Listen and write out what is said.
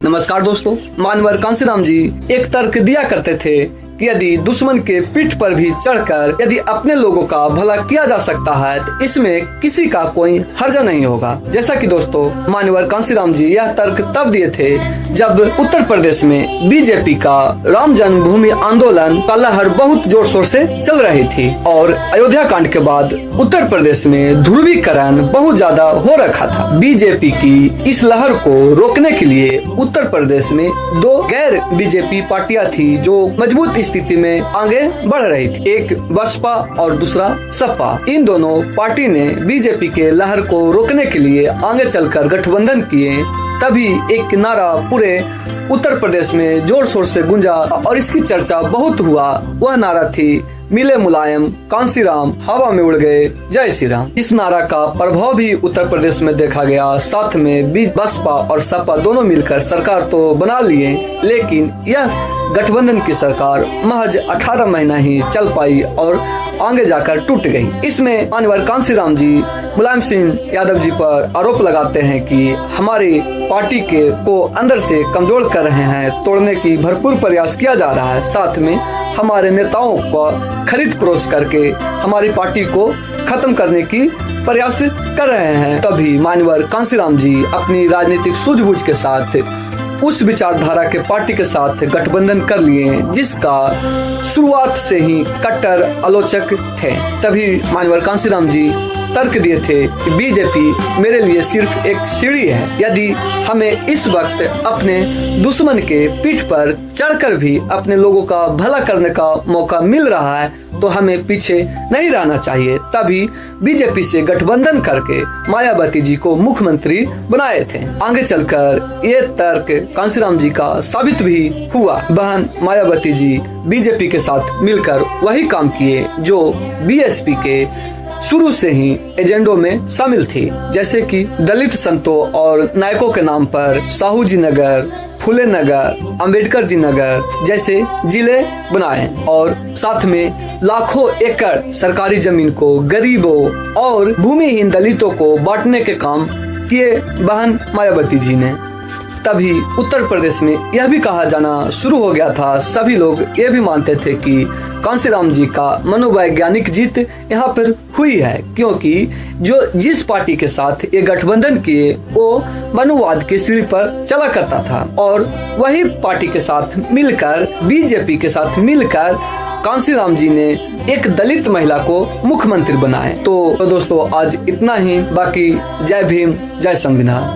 नमस्कार दोस्तों, मानवर कांसीराम जी एक तर्क दिया करते थे कि यदि दुश्मन के पीठ पर भी चढ़कर यदि अपने लोगों का भला किया जा सकता है तो इसमें किसी का कोई हर्जा नहीं होगा। जैसा कि दोस्तों मानवर कांसीराम जी यह तर्क तब दिए थे जब उत्तर प्रदेश में बीजेपी का राम जन्मभूमि आंदोलन का लहर बहुत जोर शोर से चल रही थी और अयोध्या कांड के बाद उत्तर प्रदेश में ध्रुवीकरण बहुत ज्यादा हो रखा था। बीजेपी की इस लहर को रोकने के लिए उत्तर प्रदेश में दो गैर बीजेपी पार्टियां थी जो मजबूत स्थिति में आगे बढ़ रही थी, एक बसपा और दूसरा सपा। इन दोनों पार्टी ने बीजेपी के लहर को रोकने के लिए आगे चलकर गठबंधन किए। तभी एक नारा पूरे उत्तर प्रदेश में जोर शोर से गूंजा और इसकी चर्चा बहुत हुआ। वह नारा थी, मिले मुलायम कांसीराम हवा में उड़ गए जय श्री राम। इस नारा का प्रभाव भी उत्तर प्रदेश में देखा गया। साथ में बसपा और सपा दोनों मिलकर सरकार तो बना लिए, लेकिन यह गठबंधन की सरकार महज 18 महीना ही चल पाई और आगे जाकर टूट गई। इसमें मानवर कांसीराम जी मुलायम सिंह यादव जी पर आरोप लगाते हैं कि हमारी पार्टी को अंदर से कमजोर कर रहे हैं, तोड़ने की भरपूर प्रयास किया जा रहा है। साथ में हमारे नेताओं को खरीद फरोख्त करके हमारी पार्टी को खत्म करने की प्रयास कर रहे हैं। तभी मानवर कांसीराम जी अपनी राजनीतिक सूझबूझ के साथ उस विचारधारा के पार्टी के साथ गठबंधन कर लिए जिसका शुरुआत से ही कट्टर आलोचक थे। तभी मानवर कांसीराम जी तर्क दिए थे कि बीजेपी मेरे लिए सिर्फ एक सीढ़ी है। यदि हमें इस वक्त अपने दुश्मन के पीठ पर चढ़कर भी अपने लोगों का भला करने का मौका मिल रहा है तो हमें पीछे नहीं रहना चाहिए। तभी बीजेपी से गठबंधन करके मायावती जी को मुख्यमंत्री बनाए थे। आगे चलकर ये तर्क कांसीराम जी का साबित भी हुआ। बहन मायावती जी बीजेपी के साथ मिलकर वही काम किए जो बीएसपी के शुरू से ही एजेंडों में शामिल थी, जैसे कि दलित संतों और नायकों के नाम पर साहू जी नगर, फुले नगर, अंबेडकर जी नगर जैसे जिले बनाए और साथ में लाखों एकड़ सरकारी जमीन को गरीबों और भूमिहीन दलितों को बांटने के काम किए बहन मायावती जी ने। तभी उत्तर प्रदेश में यह भी कहा जाना शुरू हो गया था, सभी लोग ये भी मानते थे कि कांसीराम जी का मनोवैज्ञानिक जीत यहाँ पर हुई है, क्योंकि जिस पार्टी के साथ ये गठबंधन किए वो मनुवाद की सीढ़ी पर चला करता था और वही पार्टी के साथ मिलकर बीजेपी के साथ मिलकर कांसीराम जी ने एक दलित महिला को मुख्यमंत्री बनाए। तो दोस्तों आज इतना ही, बाकी जय भीम जय संविधान।